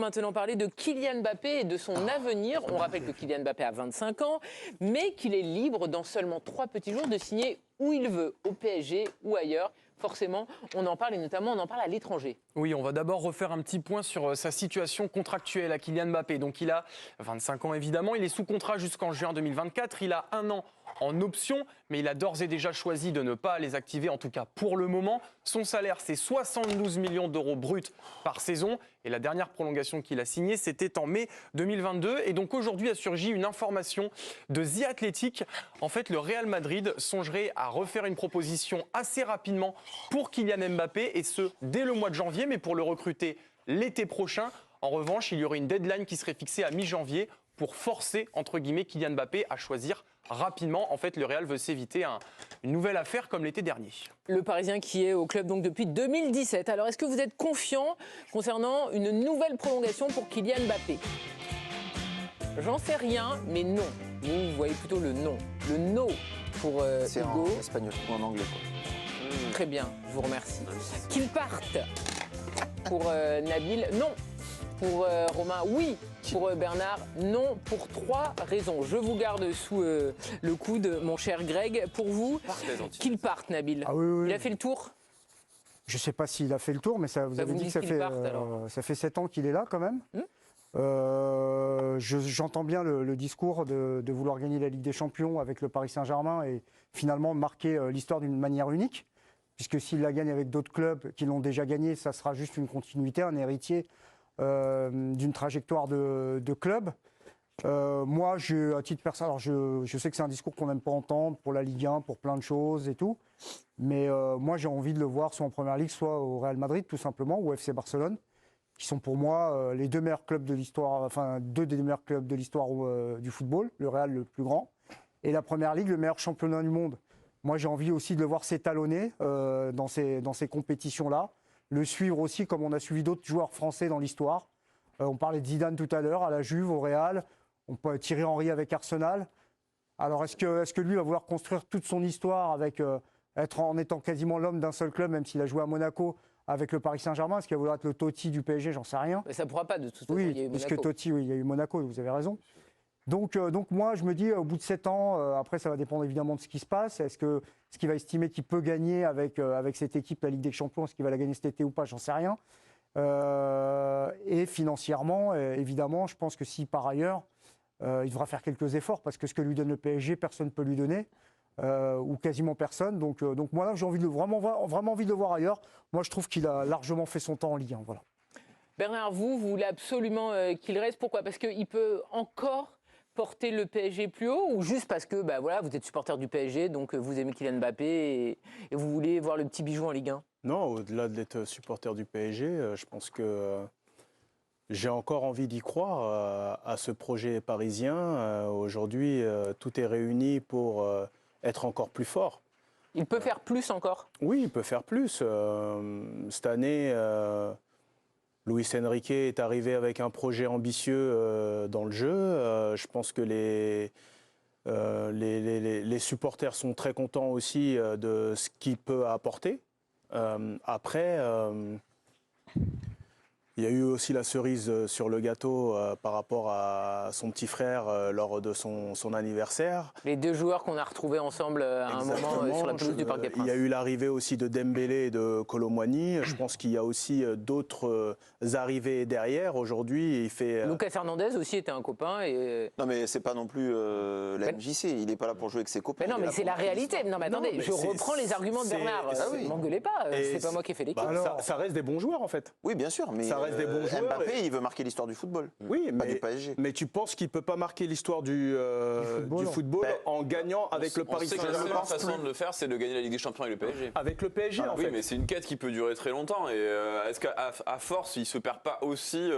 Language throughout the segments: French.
maintenant parler de Kylian Mbappé et de son avenir. On rappelle que Kylian Mbappé a 25 ans, mais qu'il est libre dans seulement 3 petits jours de signer où il veut, au PSG ou ailleurs. Forcément, on en parle et notamment on en parle à l'étranger. Oui, on va d'abord refaire un petit point sur sa situation contractuelle à Kylian Mbappé. Donc il a 25 ans évidemment, il est sous contrat jusqu'en juin 2024, il a 1 an en option, mais il a d'ores et déjà choisi de ne pas les activer, en tout cas pour le moment. Son salaire, c'est 72 millions d'euros bruts par saison. Et la dernière prolongation qu'il a signée, c'était en mai 2022. Et donc aujourd'hui a surgi une information de The Athletic. En fait, le Real Madrid songerait à refaire une proposition assez rapidement pour Kylian Mbappé, et ce, dès le mois de janvier, mais pour le recruter l'été prochain. En revanche, il y aurait une deadline qui serait fixée à mi-janvier pour forcer, entre guillemets, Kylian Mbappé à choisir rapidement. En fait, le Real veut s'éviter une nouvelle affaire comme l'été dernier. Le Parisien qui est au club donc depuis 2017. Alors, est-ce que vous êtes confiant concernant une nouvelle prolongation pour Kylian Mbappé? J'en sais rien, mais non. Vous voyez plutôt le non. Le no pour c'est Hugo. en espagnol ou en anglais, quoi. Très bien, je vous remercie. Qu'il parte pour Nabil, non. Pour Romain, oui. Pour Bernard, non. Pour 3 raisons. Je vous garde sous le coude, mon cher Greg. Pour vous, qu'il parte, Nabil. Ah oui, oui. Il a fait le tour? Je ne sais pas s'il a fait le tour, mais ça, vous avez dit que ça fait 7 ans qu'il est là quand même. J'entends bien le discours de vouloir gagner la Ligue des Champions avec le Paris Saint-Germain et finalement marquer l'histoire d'une manière unique. Puisque s'il la gagne avec d'autres clubs qui l'ont déjà gagné, ça sera juste une continuité, un héritier d'une trajectoire de club. Moi, à titre personnel, alors je sais que c'est un discours qu'on n'aime pas entendre pour la Ligue 1, pour plein de choses et tout, mais moi j'ai envie de le voir soit en Première Ligue, soit au Real Madrid tout simplement, ou au FC Barcelone, qui sont pour moi les 2 meilleurs clubs de l'histoire, enfin 2 des meilleurs clubs de l'histoire du football, le Real le plus grand, et la Première Ligue, le meilleur championnat du monde. Moi j'ai envie aussi de le voir s'étalonner dans ces compétitions-là, le suivre aussi comme on a suivi d'autres joueurs français dans l'histoire. On parlait de Zidane tout à l'heure, à la Juve, au Real. On peut Thierry Henry avec Arsenal. Alors est-ce que lui va vouloir construire toute son histoire avec en étant quasiment l'homme d'un seul club, même s'il a joué à Monaco avec le Paris Saint-Germain? Est-ce qu'il va vouloir être le Totti du PSG? J'en sais rien. Mais ça ne pourra pas de toute façon. Oui, il y a eu puisque Monaco. Totti, oui, il y a eu Monaco, vous avez raison. Donc moi, je me dis, au bout de 7 ans, après ça va dépendre évidemment de ce qui se passe. Est-ce qu'il va estimer qu'il peut gagner avec cette équipe la Ligue des Champions? Est-ce qu'il va la gagner cet été ou pas? J'en sais rien. Et financièrement, évidemment, je pense que si par ailleurs, il devra faire quelques efforts, parce que ce que lui donne le PSG, personne ne peut lui donner, ou quasiment personne. Donc moi, là, j'ai vraiment envie de le voir ailleurs. Moi, je trouve qu'il a largement fait son temps en Ligue 1. Voilà. Bernard, vous voulez absolument qu'il reste. Pourquoi? Parce qu'il peut encore porter le PSG plus haut, ou juste parce que voilà, vous êtes supporter du PSG, donc vous aimez Kylian Mbappé et vous voulez voir le petit bijou en Ligue 1? Non, au-delà d'être supporter du PSG, je pense que j'ai encore envie d'y croire à ce projet parisien. Aujourd'hui, tout est réuni pour être encore plus fort. Il peut faire plus encore? Oui, il peut faire plus. Cette année, Luis Enrique est arrivé avec un projet ambitieux dans le jeu. Je pense que les supporters sont très contents aussi de ce qu'il peut apporter. Après, il y a eu aussi la cerise sur le gâteau par rapport à son petit frère lors de son anniversaire. Les 2 joueurs qu'on a retrouvés ensemble à un moment sur la pelouse du Parc des Princes. Il y a eu l'arrivée aussi de Dembélé et de Kolo Muani. Je pense qu'il y a aussi d'autres arrivées derrière. Aujourd'hui, il fait... Lucas Hernandez aussi était un copain. Non, mais c'est pas non plus la MJC. Il n'est pas là pour jouer avec ses copains. Mais non, mais c'est la réalité. Non, mais attendez, mais je reprends les arguments de Bernard. oui. M'engueulez pas, c'est pas moi qui ai fait l'équipe. Ça reste des bons joueurs, en fait. Oui, bien sûr, mais Ça reste des bons joueurs Mbappé, il veut marquer l'histoire du football. Oui, pas du PSG. mais tu penses qu'il ne peut pas marquer l'histoire du football en gagnant avec le Paris Saint-Germain? La seule façon de le faire, c'est de gagner la Ligue des Champions avec le PSG. Avec le PSG, en fait. Oui, mais c'est une quête qui peut durer très longtemps. Et est-ce qu'à force, il ne se perd pas aussi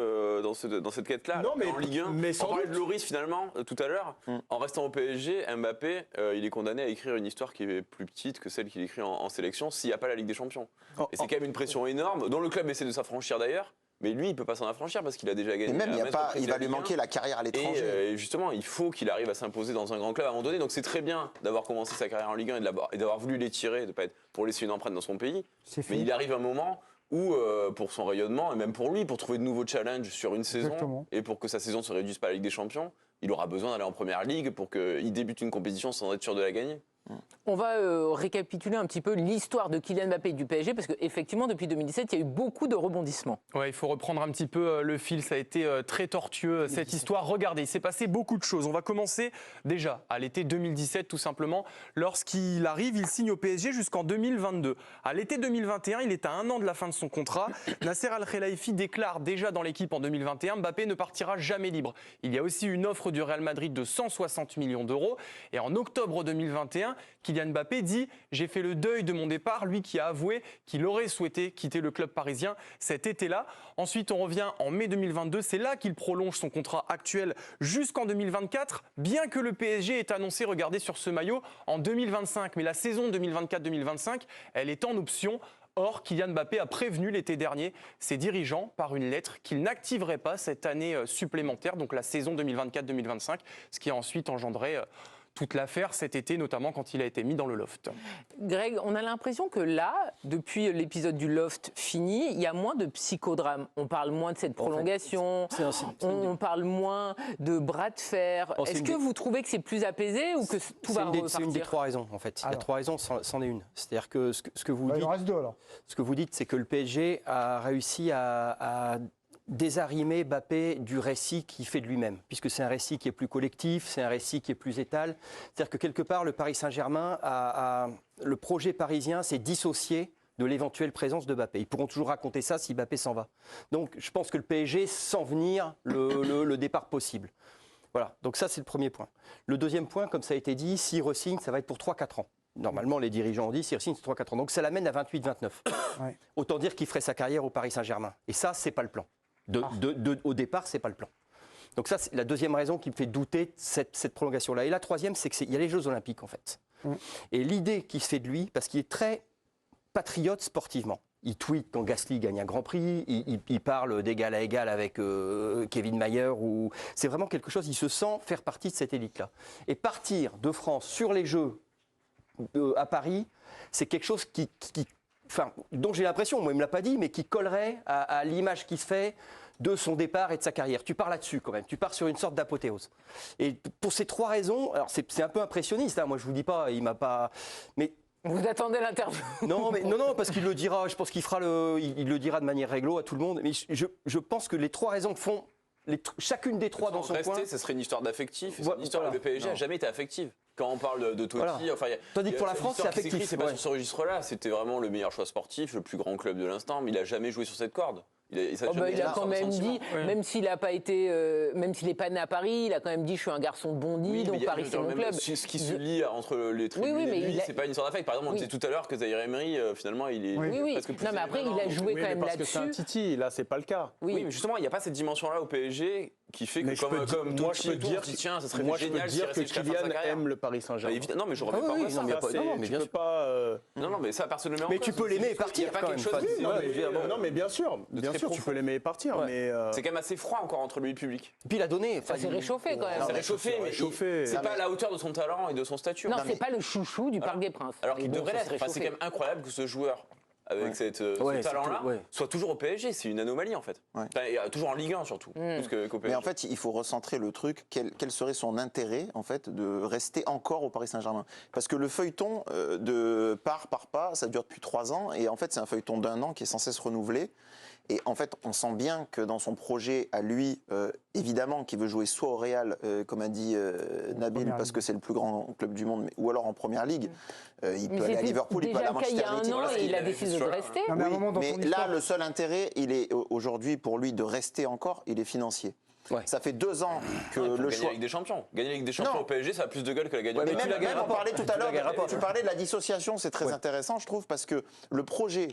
dans cette quête-là? Non, mais en Ligue 1, mais sans on parlait doute. de Loris finalement tout à l'heure. En restant au PSG, Mbappé, il est condamné à écrire une histoire qui est plus petite que celle qu'il écrit en sélection s'il n'y a pas la Ligue des Champions. Et c'est quand même une pression énorme, dont le club essaie de s'affranchir d'ailleurs. Mais lui, il ne peut pas s'en affranchir parce qu'il a déjà gagné. Et même, il va lui manquer la carrière à l'étranger. Et justement, il faut qu'il arrive à s'imposer dans un grand club à un moment donné. Donc c'est très bien d'avoir commencé sa carrière en Ligue 1 et d'avoir voulu l'étirer, de pas être pour laisser une empreinte dans son pays. Mais il arrive un moment ou pour son rayonnement, et même pour lui, pour trouver de nouveaux challenges sur une saison, Exactement. et pour que sa saison se réduise pas à la Ligue des Champions, il aura besoin d'aller en première ligue pour qu'il débute une compétition sans être sûr de la gagner. On va récapituler un petit peu l'histoire de Kylian Mbappé et du PSG, parce qu'effectivement, depuis 2017, il y a eu beaucoup de rebondissements. Ouais, il faut reprendre un petit peu le fil, ça a été très tortueux cette histoire. Regardez, il s'est passé beaucoup de choses. On va commencer déjà à l'été 2017 tout simplement. Lorsqu'il arrive, il signe au PSG jusqu'en 2022. À l'été 2021, il est à 1 an de la fin de son contrat. Nasser Al-Khelaifi déclare déjà dans l'équipe en 2021, Mbappé ne partira jamais libre. Il y a aussi une offre du Real Madrid de 160 millions d'euros. Et en octobre 2021, Kylian Mbappé dit « J'ai fait le deuil de mon départ », lui qui a avoué qu'il aurait souhaité quitter le club parisien cet été-là. Ensuite, on revient en mai 2022, c'est là qu'il prolonge son contrat actuel jusqu'en 2024, bien que le PSG ait annoncé, regardez sur ce maillot, en 2025. Mais la saison 2024-2025, elle est en option. Or, Kylian Mbappé a prévenu l'été dernier ses dirigeants par une lettre qu'il n'activerait pas cette année supplémentaire, donc la saison 2024-2025, ce qui a ensuite engendré toute l'affaire cet été, notamment quand il a été mis dans le loft. Greg, on a l'impression que là, depuis l'épisode du loft fini, il y a moins de psychodrame. On parle moins de cette prolongation, on parle moins de bras de fer. Est-ce que vous trouvez que c'est plus apaisé ou que tout va repartir ? C'est une des 3 raisons, en fait. Il y a 3 raisons, c'en est une. C'est-à-dire que ce que vous dites, il en reste 2 alors. Ce que vous dites, c'est que le PSG a réussi à désarrimer Mbappé du récit qu'il fait de lui-même, puisque c'est un récit qui est plus collectif, c'est un récit qui est plus étal. C'est-à-dire que quelque part, le Paris Saint-Germain, le projet parisien s'est dissocié de l'éventuelle présence de Mbappé. Ils pourront toujours raconter ça si Mbappé s'en va. Donc je pense que le PSG sent venir le départ possible. Voilà, donc ça c'est le premier point. Le deuxième point, comme ça a été dit, s'il re-signe, ça va être pour 3-4 ans. Normalement, les dirigeants ont dit, s'il re-signe, c'est 3-4 ans. Donc ça l'amène à 28-29. Ouais. Autant dire qu'il ferait sa carrière au Paris Saint-Germain. Et ça, c'est pas le plan. Au départ, c'est pas le plan. Donc ça, c'est la deuxième raison qui me fait douter de cette prolongation-là. Et la troisième, c'est qu'il y a les Jeux Olympiques, en fait. Et l'idée qui se fait de lui, parce qu'il est très patriote sportivement. Il tweet quand Gasly gagne un Grand Prix, il parle d'égal à égal avec Kevin Mayer. C'est vraiment quelque chose, il se sent faire partie de cette élite-là. Et partir de France sur les Jeux à Paris, c'est quelque chose dont j'ai l'impression, moi il ne me l'a pas dit, mais qui collerait à l'image qui se fait de son départ et de sa carrière. Tu pars là-dessus quand même, tu pars sur une sorte d'apothéose. Et pour ces 3 raisons, alors c'est un peu impressionniste, hein, moi je ne vous dis pas, il m'a pas... Mais vous attendez l'interview? Non, parce qu'il le dira, je pense qu'il il le dira de manière réglo à tout le monde, mais je pense que les 3 raisons font... chacune des 3 dans son coin. Ça serait une histoire d'affectif. C'est une histoire où le PSG n'a jamais été affective. Quand on parle de Totti, tandis que pour la France, c'est affectif. C'est pas sur ce registre-là. C'était vraiment le meilleur choix sportif, le plus grand club de l'instant, mais il n'a jamais joué sur cette corde. Il a quand même dit, même s'il n'a pas été, même s'il n'est pas né à Paris, il a quand même dit je suis un garçon de Bondy, donc Paris c'est mon club. Ce qui se lie entre les tribunes et lui, c'est pas une histoire d'affect. Par exemple, on disait tout à l'heure que Zaïre Emery, finalement, il est presque plus. Non, mais après, il a joué quand même là-dessus. Parce que c'est un Titi, là, c'est pas le cas. Oui, mais justement, il n'y a pas cette dimension-là au PSG qui fait que comme Totti et tout, on se dit tiens, ça serait génial si que Kylian aime le Paris Saint-Germain. Non, mais je remets pas ça. Mais bien sûr. Non, mais ça personnellement. Mais tu peux l'aimer et partir quand même. Non, mais bien sûr, tu peux l'aimer et partir. Mais c'est quand même assez froid encore entre lui et le public. Puis il a donné. Ça s'est réchauffé quand même. C'est réchauffé, mais c'est pas à la hauteur de son talent et de son statut. Non, c'est pas le chouchou du Parc des Princes. Alors qu'il devrait l'être. C'est quand même incroyable que ce joueur, avec ce talent-là, soit toujours au PSG. C'est une anomalie en fait. Toujours en Ligue 1 surtout. Mais en fait, il faut recentrer le truc. Quel serait son intérêt en fait de rester encore au Paris Saint-Germain? Parce que le feuilleton de part par pas, ça dure depuis 3 ans. Et en fait, c'est un feuilleton d'1 an qui est censé se renouveler. Et en fait, on sent bien que dans son projet à lui, évidemment, qu'il veut jouer soit au Real, comme a dit Nabil, parce que c'est le plus grand club du monde, ou alors en Première Ligue. Il peut aller à Liverpool, il peut aller à Manchester United. Il y a un an, et il a décidé de rester. Mais là, le seul intérêt, il est aujourd'hui pour lui de rester encore, il est financier. Ça fait 2 ans que le choix. Gagner avec des champions. Gagner avec des champions au PSG, ça a plus de gueule que la gagne au Mais PSG. même, on parlait tout à l'heure, tu parlais de la dissociation, c'est très intéressant, je trouve, parce que le projet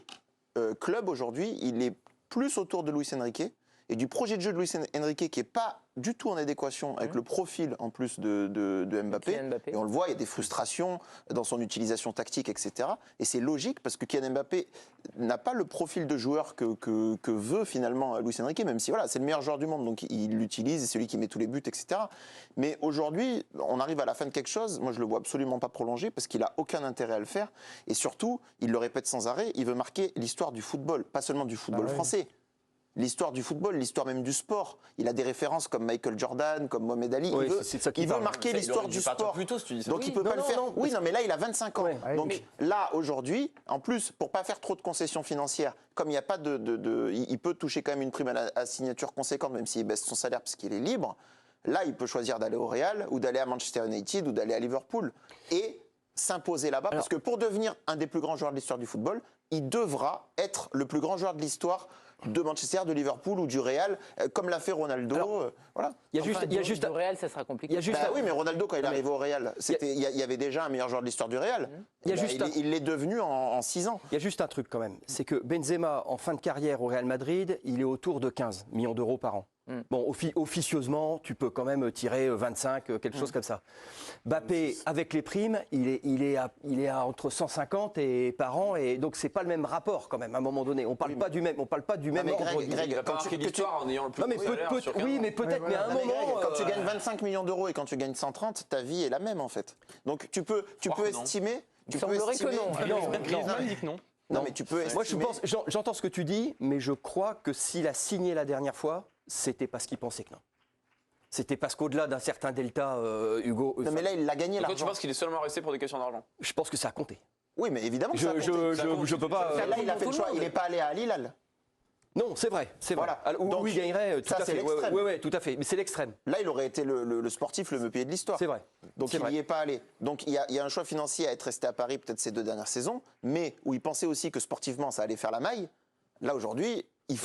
club aujourd'hui, il est plus autour de Luis Enrique et du projet de jeu de Luis Enrique qui n'est pas du tout en adéquation avec le profil en plus de Mbappé. Et on le voit, il y a des frustrations dans son utilisation tactique, etc. Et c'est logique parce que Kylian Mbappé n'a pas le profil de joueur que veut finalement Luis Enrique, même si voilà, c'est le meilleur joueur du monde, donc il l'utilise, c'est celui qui met tous les buts, etc. Mais aujourd'hui, on arrive à la fin de quelque chose, moi je le vois absolument pas prolongé parce qu'il a aucun intérêt à le faire. Et surtout, il le répète sans arrêt, il veut marquer l'histoire du football, pas seulement du football français. L'histoire du football, l'histoire même du sport. Il a des références comme Michael Jordan, comme Mohamed Ali. Oui, il veut marquer l'histoire du sport. Plus tôt, si tu dis ça. Donc il peut pas le faire. Oui, non, mais là il a 25 ans. Donc là aujourd'hui, en plus, pour pas faire trop de concessions financières, comme il n'y a pas il peut toucher quand même une prime à la signature conséquente, même s'il baisse son salaire parce qu'il est libre. Là, il peut choisir d'aller au Real ou d'aller à Manchester United ou d'aller à Liverpool et s'imposer là-bas. Parce que pour devenir un des plus grands joueurs de l'histoire du football, il devra être le plus grand joueur de l'histoire de Manchester, de Liverpool ou du Real, comme l'a fait Ronaldo. Voilà. Il y a juste au Real, ça sera compliqué. Oui, mais Ronaldo, quand il est arrivé au Real, il y avait déjà un meilleur joueur de l'histoire du Real. Il l'est devenu en 6 ans. Il y a juste un truc quand même, c'est que Benzema, en fin de carrière au Real Madrid, il est autour de 15 millions d'euros par an. Bon, officieusement, tu peux quand même tirer 25, quelque chose comme ça. Mbappé, avec les primes, il est à entre 150 et par an, et donc c'est pas le même rapport quand même. À un moment donné, on parle pas du même ordre. Il va pas marquer l'histoire en ayant le plus gros salaire sur 15 ans. Oui, mais peut-être, mais à un moment, quand tu gagnes 25 millions d'euros et quand tu gagnes 130, ta vie est la même en fait. Donc tu peux estimer. Il semblerait que non. Griezmann dit que non. Non, mais tu peux estimer. Moi, je pense, j'entends ce que tu dis, mais je crois que s'il a signé la dernière fois, c'était parce qu'il pensait que non. C'était parce qu'au-delà d'un certain delta, Hugo. Non, mais là, il l'a gagné Donc l'argent. toi, tu penses qu'il est seulement resté pour des questions d'argent? Je pense que ça a compté. Oui, mais évidemment que ça a compté. Je peux pas. Là, il a fait le choix. Il n'est pas allé à Al Hilal. Non, c'est vrai. Voilà. Donc, il gagnerait tout ça, à c'est fait. l'extrême. Oui, tout à fait. Mais c'est l'extrême. Là, il aurait été le sportif le mieux payé de l'histoire. C'est vrai. Donc il n'y est pas allé. Donc il y a un choix financier à être resté à Paris peut-être ces 2 dernières saisons, mais où il pensait aussi que sportivement ça allait faire la maille. Là aujourd'hui, il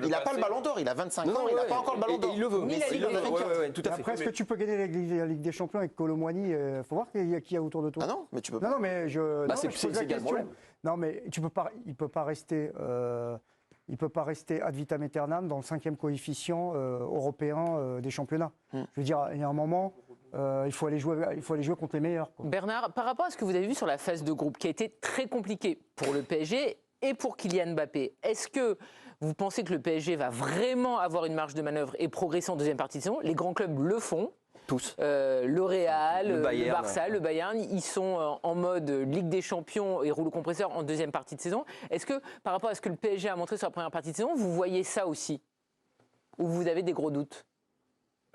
n'a pas le ballon d'or, il a 25 ans, il n'a pas encore le ballon d'or. Il le veut. Mais il tout à fait. Après, est-ce que tu peux gagner la Ligue des Champions avec Colomboigny? Il faut voir qui il y a autour de toi. Ah non, mais tu peux pas. Non, mais je c'est pose la bien le question. problème. Non, mais il peut pas rester. Il peut pas rester ad vitam aeternam dans le 5e coefficient européen des championnats. Je veux dire, il y a un moment, il faut aller jouer contre les meilleurs. Quoi. Bernard, par rapport à ce que vous avez vu sur la phase de groupe, qui a été très compliquée pour le PSG et pour Kylian Mbappé, est-ce que vous pensez que le PSG va vraiment avoir une marge de manœuvre et progresser en deuxième partie de saison? Les grands clubs le font. Tous. Le Real, Le Bayern, le Barça, le Bayern, ils sont en mode Ligue des Champions et rouleau compresseur en deuxième partie de saison. Est-ce que, par rapport à ce que le PSG a montré sur la première partie de saison, vous voyez ça aussi? Ou vous avez des gros doutes?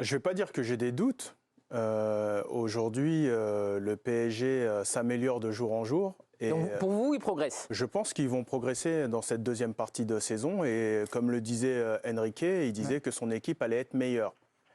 Je ne vais pas dire que j'ai des doutes. Aujourd'hui, le PSG s'améliore de jour en jour. Et donc pour vous, ils progressent? Je pense qu'ils vont progresser dans cette deuxième partie de saison. Et comme le disait Enrique, il disait que son équipe allait être meilleure.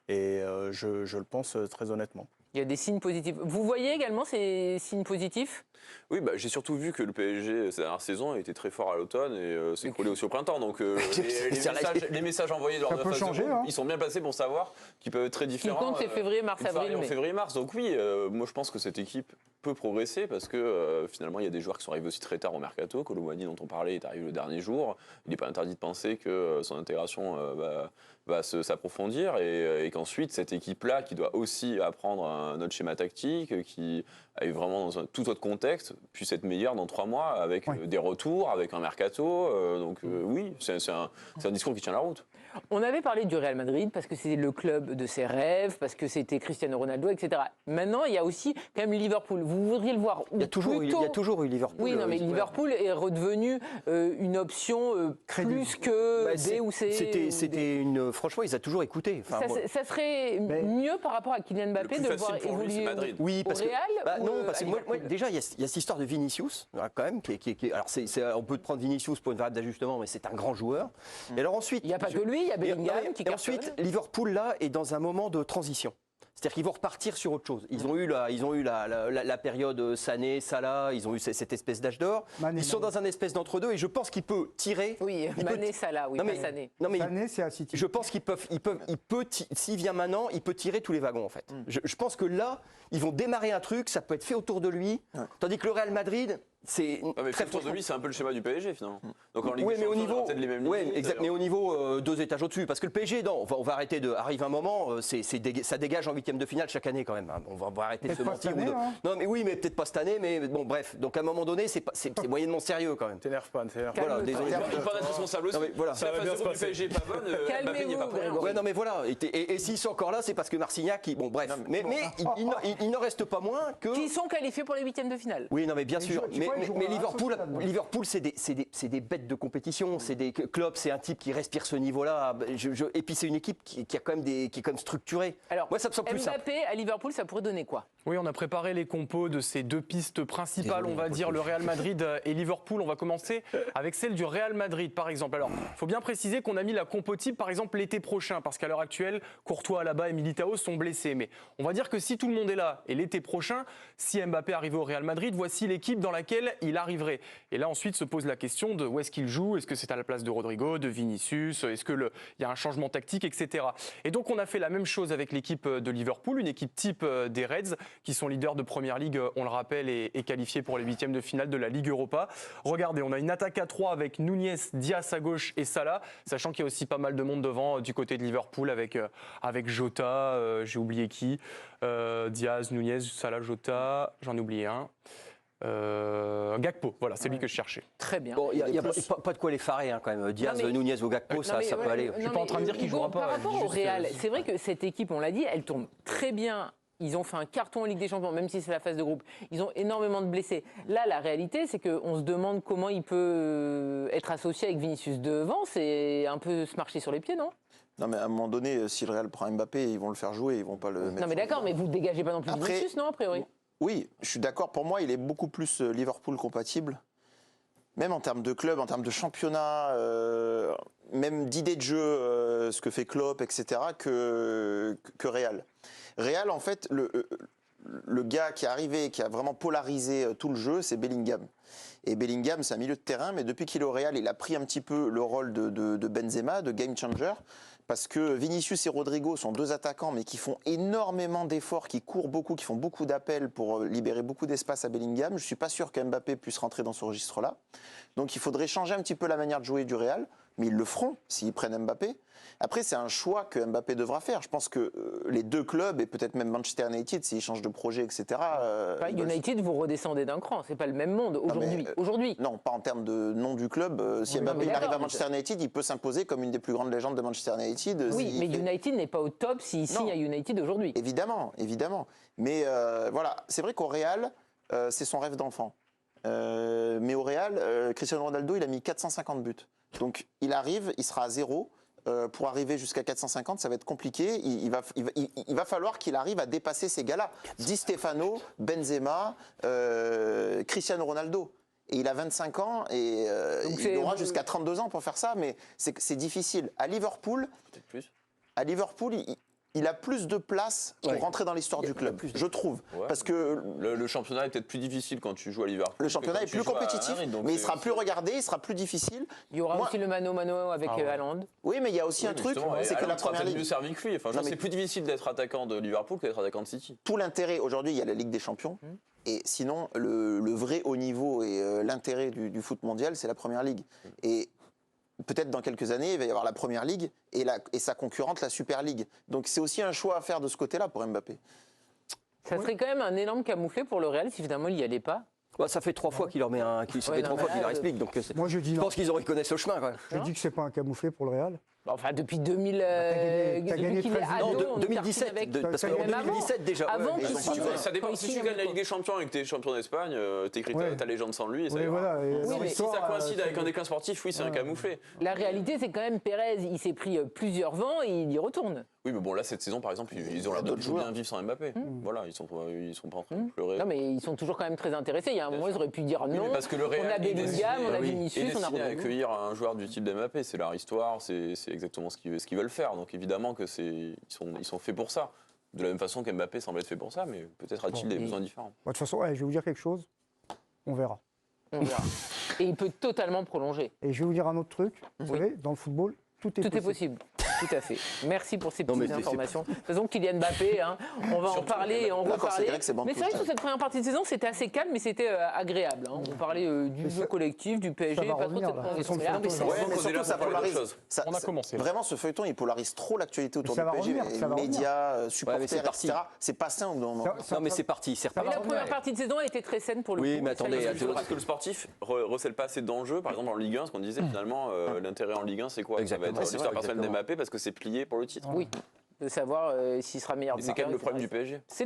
Et je le pense très honnêtement. Il y a des signes positifs. Vous voyez également ces signes positifs? Oui, j'ai surtout vu que le PSG, cette dernière saison, était très fort à l'automne et s'est écroulé aussi au printemps. Donc les messages envoyés lors de la phase de groupe, ils sont bien placés pour savoir qu'ils peuvent être très différents. Ce qui compte, c'est février, mars, avril, mai. Février-mars. Donc oui, moi je pense que cette équipe peut progresser parce que finalement il y a des joueurs qui sont arrivés aussi très tard au mercato. Colomboigny dont on parlait est arrivé le dernier jour. Il n'est pas interdit de penser que son intégration va s'approfondir et qu'ensuite cette équipe-là qui doit aussi apprendre un autre schéma tactique, qui est vraiment dans un tout autre contexte, puisse être meilleure dans 3 mois avec des retours, avec un mercato. Oui, c'est un discours qui tient la route. On avait parlé du Real Madrid parce que c'était le club de ses rêves, parce que c'était Cristiano Ronaldo, etc. Maintenant, il y a aussi quand même Liverpool. Vous voudriez le voir où? Il y a toujours eu Liverpool. Oui, non, mais Liverpool est redevenu une option plus que B ou C. Franchement, ils ont toujours écouté. Ça serait mieux par rapport à Kylian Mbappé de le voir évoluer oui, parce au Real non, parce que moi, déjà, il y a cette histoire de Vinicius, quand même, alors on peut prendre Vinicius pour une variable d'ajustement, mais c'est un grand joueur. Et alors ensuite, il n'y a pas que lui, il y a Bellingham qui et ensuite, Liverpool, là, est dans un moment de transition. C'est-à-dire qu'ils vont repartir sur autre chose. Ils ont eu la période Sané, Salah, ils ont eu cette espèce d'âge d'or. Ils sont dans un espèce d'entre-deux et je pense qu'il peut tirer. Oui, Mané, Salah, oui, pas Sané. Non, mais Sané, c'est à City. je pense s'il vient maintenant, il peut tirer tous les wagons en fait. Je pense que là, ils vont démarrer un truc, ça peut être fait autour de lui, tandis que le Real Madrid, c'est mais autour de lui, c'est un peu le schéma du PSG finalement. Donc en Ligue oui, des mais au Champions, il y niveau, aura peut-être les mêmes ouais, limites, exact, mais au niveau 2 étages au-dessus, parce que le PSG, non, on va arrêter de. Arrive un moment, ça dégage en 8e de finale chaque année quand même. Hein. On va arrêter de se Peut-être pas mentir. cette année, hein. Non, mais oui, mais peut-être pas cette année, mais bon, bref. Donc à un moment donné, c'est moyennement sérieux quand même. T'énerve pas, t'énerve pas. Voilà, désolé. Il peut pas être responsable aussi. Non, mais voilà. Si la phase de groupe du PSG est pas bonne, Mbappé n'y est pas pour rien. Ouais, non, mais voilà. Et s'ils sont encore là, c'est parce que Marcignac, bon, bref. Mais il n'en reste pas moins que. Qui sont qualifiés pour les 8e de finale. Oui, non, mais bien sûr. tu vois, ils jouent Mais à Liverpool, Arsenal. Liverpool, c'est des bêtes de compétition. C'est des Klopp, c'est un type qui respire ce niveau-là. Et puis c'est une équipe qui a quand même qui est quand même structurée. Alors, moi, ça me semble plus simple. Mbappé à Liverpool, ça pourrait donner quoi? Oui, on a préparé les compos de ces 2 pistes principales, on va dire, le Real Madrid et Liverpool. On va commencer avec celle du Real Madrid, par exemple. Alors, il faut bien préciser qu'on a mis la compo type, par exemple, l'été prochain, parce qu'à l'heure actuelle, Courtois, Alaba et Militao sont blessés. Mais on va dire que si tout le monde est là, et l'été prochain, si Mbappé arrivait au Real Madrid, voici l'équipe dans laquelle il arriverait. Et là, ensuite, se pose la question de où est-ce qu'il joue, est-ce que c'est à la place de Rodrigo, de Vinicius, est-ce qu'il y a un changement tactique, etc. Et donc, on a fait la même chose avec l'équipe de Liverpool, une équipe type des Reds, qui sont leaders de Première Ligue, on le rappelle, et qualifiés pour les 8e de finale de la Ligue Europa. Regardez, on a une attaque à 3 avec Nunez, Diaz à gauche et Salah, sachant qu'il y a aussi pas mal de monde devant du côté de Liverpool avec Jota, j'ai oublié qui, Diaz, Nunez, Salah, Jota, j'en ai oublié un. Gakpo, voilà, c'est lui que je cherchais. Très bien. Bon, il n'y a pas de quoi les farer hein, quand même. Diaz, Non, mais- Nunez ou Gakpo, ça peut aller. Je suis pas en train de dire qu'il jouera pas, Par rapport au juste, Real, c'est vrai que cette équipe, on l'a dit, elle tourne très bien. Ils ont fait un carton en Ligue des Champions, même si c'est la phase de groupe. Ils ont énormément de blessés. Là, la réalité, c'est qu'on se demande comment il peut être associé avec Vinicius devant. C'est un peu se marcher sur les pieds, non? Non, mais à un moment donné, si le Real prend Mbappé, ils vont le faire jouer, ils vont pas le mettre. Non, mais d'accord, mais vous ne dégagez pas non plus Après- Vinicius, non, a priori? Oui, je suis d'accord. Pour moi, il est beaucoup plus Liverpool compatible, même en termes de club, en termes de championnat, même d'idée de jeu, ce que fait Klopp, etc., que Real. Real, en fait, le gars qui est arrivé, qui a vraiment polarisé tout le jeu, c'est Bellingham. Et Bellingham, c'est un milieu de terrain, mais depuis qu'il est au Real, il a pris un petit peu le rôle de Benzema, de game changer, parce que Vinicius et Rodrigo sont 2 attaquants, mais qui font énormément d'efforts, qui courent beaucoup, qui font beaucoup d'appels pour libérer beaucoup d'espace à Bellingham. Je ne suis pas sûr qu'Mbappé puisse rentrer dans ce registre-là. Donc il faudrait changer un petit peu la manière de jouer du Real, mais ils le feront s'ils prennent Mbappé. Après, c'est un choix que Mbappé devra faire. Je pense que les 2 clubs, et peut-être même Manchester United, s'ils changent de projet, etc. United, vous redescendez d'un cran. C'est pas le même monde aujourd'hui. Aujourd'hui. Non, pas en termes de nom du club. Si Mbappé mais il arrive d'accord, à Manchester United, il peut s'imposer comme une des plus grandes légendes de Manchester United. Oui, s'il mais fait- United n'est pas au top s'il signe à United aujourd'hui. Évidemment, évidemment. Mais voilà, c'est vrai qu'au Real, c'est son rêve d'enfant. Mais au Real, Cristiano Ronaldo, il a mis 450 buts. Donc il arrive, il sera à 0. Pour arriver jusqu'à 450, ça va être compliqué. Il va falloir qu'il arrive à dépasser ces gars-là. Di Stefano, Benzema, Cristiano Ronaldo. Et il a 25 ans et il aura jusqu'à 32 ans pour faire ça, mais c'est difficile. À Liverpool, Peut-être plus. il a plus de place pour rentrer dans l'histoire du club, je trouve. Ouais. Parce que Le championnat est peut-être plus difficile quand tu joues à Liverpool. le championnat que est quand tu plus joues à compétitif, Madrid, donc mais il c'est- sera plus regardé, il sera plus difficile. Il y aura Moi- aussi le mano-mano avec Haaland. Oui, mais il y a aussi un truc, c'est que la première peut-être mieux ligue, servi que lui. Enfin, je Non, pense que mais- c'est plus difficile d'être attaquant de Liverpool que d'être attaquant de City. tout l'intérêt, aujourd'hui, il y a la Ligue des Champions. Et sinon, le vrai haut niveau et l'intérêt du foot mondial, c'est la première ligue. Et peut-être dans quelques années, il va y avoir la première ligue et sa concurrente, la Super League. Donc c'est aussi un choix à faire de ce côté-là pour Mbappé. Ça serait quand même un énorme camouflet pour le Real si finalement il n'y allait pas. Ouais, ça fait 3 fois qu'il leur met un. Ça fait 3 fois qu'il leur explique. Donc, Moi, je dis je non. pense qu'ils reconnaissent le chemin quand même. Je dis que c'est pas un camouflet pour le Real. Enfin, depuis 2000, t'as depuis gagné qu'il est 13 ado, Non, on tartine 2017. avec- Parce T'as qu'en gagné avant. 2017 déjà. Avant mais qu'il donc, signe. tu vois, Ça dépend. Quand Si il tu signe gagnes la avec Ligue des Champions et que tu es champion d'Espagne, t'écris Ouais. ta légende sans lui et ça Oui, ira. voilà. Et Oui, dans mais Si ça l'histoire, coïncide avec c'est- un déclin sportif, oui, c'est un camouflet. La réalité, c'est quand même Pérez, il s'est pris plusieurs vents et il y retourne. Oui, mais bon, là, cette saison, par exemple, ils ont l'air de d'autres plutôt bien joueurs. vivre sans Mbappé. Voilà, ils sont pas en train de pleurer. Non, mais ils sont toujours quand même très intéressés. Il y a un moment, ils auraient pu dire Oui, mais non. parce que le Real On a est Bellingham, destiné- on a oui, Vinicius, est on a destiné à Rodrigo. accueillir un joueur du type d'Mbappé. C'est leur histoire, c'est exactement ce qu'ils veulent faire. Donc évidemment que ils sont faits pour ça. De la même façon qu'Mbappé semble être fait pour ça, mais peut-être a-t-il des besoins différents. De toute façon, je vais vous dire quelque chose. On verra. On verra. Et il peut totalement prolonger. Et je vais vous dire un autre truc. Vous savez, dans le football, tout est possible. Tout à fait. Merci pour ces Non, mais petites c'est- informations. De toute façon, Kylian Mbappé, hein, on va en parler et en D'accord, reparler. c'est vrai que c'est bon Mais tout c'est vrai le que sur temps. cette première partie de saison, c'était assez calme, mais c'était agréable. Hein. On parlait du Mais jeu ça- collectif, du PSG, ça va pas trop de revenir, cette là. prolongation. Son Mais là, feuilleton, mais ça Ouais, Ouais, mais on est surtout, là ça pour parler d'autre polarise. chose. On a commencé, là. Vraiment, ce feuilleton, il polarise trop l'actualité autour Ça du va PSG. revenir, ça va revenir. Médias, supporters, c'est parti. etc. C'est pas sain au bout d'un moment. Non, mais c'est parti, c'est Mais reparti. la première partie de saison a été très saine pour le Oui, coup. mais Et ça, attendez, il faut attendez. le dire. Parce que le sportif recèle pas assez d'enjeux, par exemple en Ligue 1, ce qu'on disait finalement, l'intérêt en Ligue 1, c'est quoi? Ça va Exactement. être Ouais, c'est l'histoire vrai, personnelle exactement. d'Mbappé parce que c'est plié pour le titre. Oui, de savoir s'il sera meilleur Et c'est quand même le buteur, problème du etc. PSG.